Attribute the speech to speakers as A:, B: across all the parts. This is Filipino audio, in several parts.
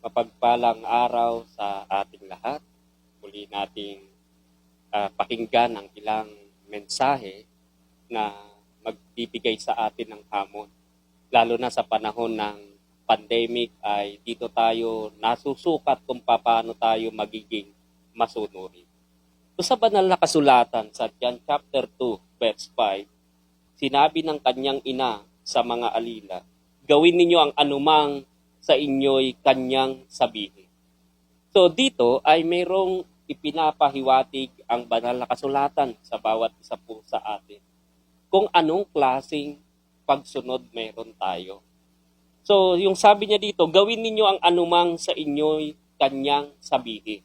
A: Mapagpalang araw sa ating lahat. Muli nating pakinggan ang ilang mensahe na magbibigay sa atin ng hamon. Lalo na sa panahon ng pandemic ay dito tayo nasusukat kung paano tayo magiging masunuri. So sa banal na kasulatan sa John chapter 2 verse 5, sinabi ng kanyang ina sa mga alila, gawin ninyo ang anumang sa inyo'y kanyang sabihin. So dito ay mayroong ipinapahiwatig ang banal na kasulatan sa bawat isa po sa atin. Kung anong klaseng pagsunod meron tayo. So yung sabi niya dito, gawin ninyo ang anumang sa inyo'y kanyang sabihin.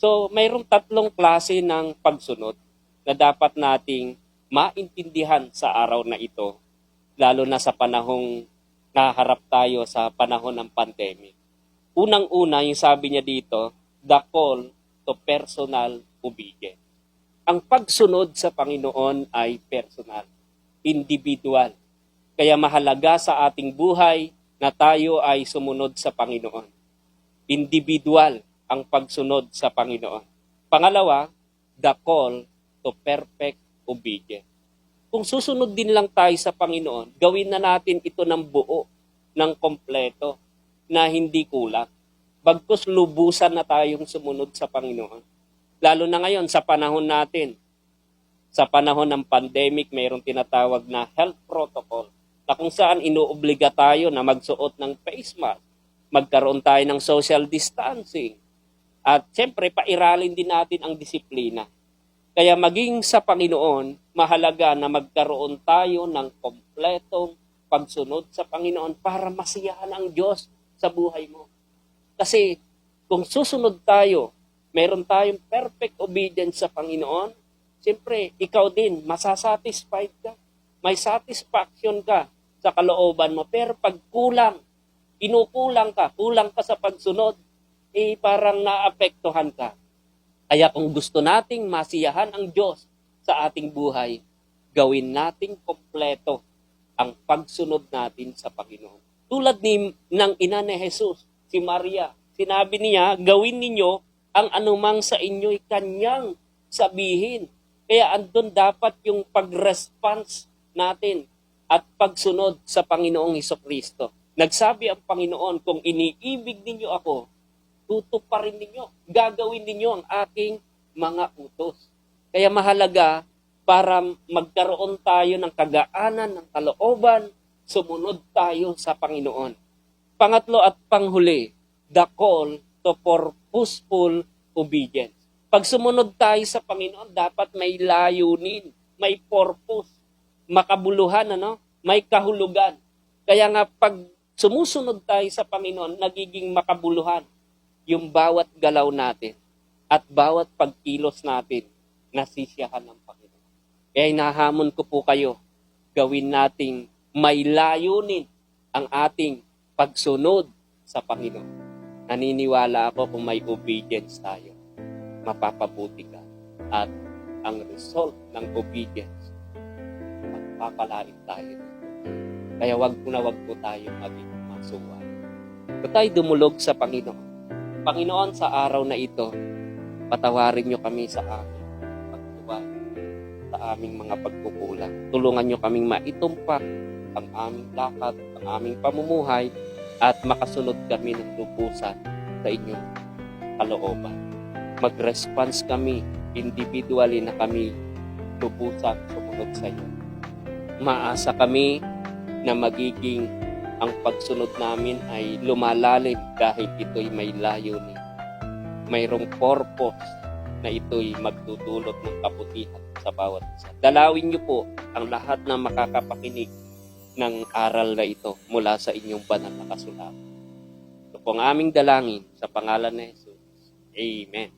A: So mayroong tatlong klase ng pagsunod na dapat nating maintindihan sa araw na ito, lalo na sa panahong naharap tayo sa panahon ng pandemic. Unang-una, yung sabi niya dito, the call to personal obedience. Ang pagsunod sa Panginoon ay personal, individual. Kaya mahalaga sa ating buhay na tayo ay sumunod sa Panginoon. Individual ang pagsunod sa Panginoon. Pangalawa, the call to perfect obedience. Kung susunod din lang tayo sa Panginoon, gawin na natin ito ng buo, ng kompleto, na hindi kulang. Bagkus lubusan na tayong sumunod sa Panginoon. Lalo na ngayon sa panahon natin, sa panahon ng pandemic, mayroong tinatawag na health protocol, na kung saan inuobliga tayo na magsuot ng face mask, magkaroon tayo ng social distancing, at siyempre pairalin din natin ang disiplina. Kaya maging sa Panginoon, mahalaga na magkaroon tayo ng kompletong pagsunod sa Panginoon para masiyahan ang Diyos sa buhay mo. Kasi kung susunod tayo, meron tayong perfect obedience sa Panginoon, siyempre ikaw din masasatisfied ka. May satisfaction ka sa kalooban mo. Pero pag kulang ka sa pagsunod, parang naapektuhan ka. Kaya kung gusto nating masiyahan ang Diyos sa ating buhay, gawin nating kompleto ang pagsunod natin sa Panginoon. Tulad ng ina ni Jesus, si Maria, sinabi niya, gawin ninyo ang anumang sa inyo'y kanyang sabihin. Kaya andun dapat yung pag-response natin at pagsunod sa Panginoong Hesukristo. Nagsabi ang Panginoon, kung iniibig ninyo ako, tutuparin ninyo, gagawin ninyo ang aking mga utos. Kaya mahalaga para magkaroon tayo ng kagaanan, ng kalooban, sumunod tayo sa Panginoon. Pangatlo at panghuli, the call to purposeful obedience. Pag sumunod tayo sa Panginoon, dapat may layunin, may purpose, makabuluhan, may kahulugan. Kaya nga pag sumusunod tayo sa Panginoon, nagiging makabuluhan yung bawat galaw natin at bawat pagkilos natin, nasisiyahan ng Panginoon. Kaya hinahamon ko po kayo, gawin nating may layunin ang ating pagsunod sa Panginoon. Naniniwala ako kung may obedience tayo, mapapabuti ka. At ang result ng obedience, magpapalain tayo. Kaya wag po tayo maging masuwa. Kung tayo dumulog sa Panginoon, Panginoon, sa araw na ito, patawarin niyo kami sa aming pagkuhan, sa aming mga pagkukulang. Tulungan niyo kaming maitumpak ang aming lakad, ang aming pamumuhay, at makasunod kami ng lubusan sa inyong kalooban. Mag-response kami individually na kami lubusan sumunod sa iyo. Maasa kami na magiging ang pagsunod namin ay lumalalim dahil ito'y may layunin. Mayroong purpose na ito'y magdudulot ng kabutihan sa bawat isa. Dalawin niyo po ang lahat na makakapakinig ng aral na ito mula sa inyong banal na kasulatan. Ito po ang aming dalangin sa pangalan ni Jesus. Amen.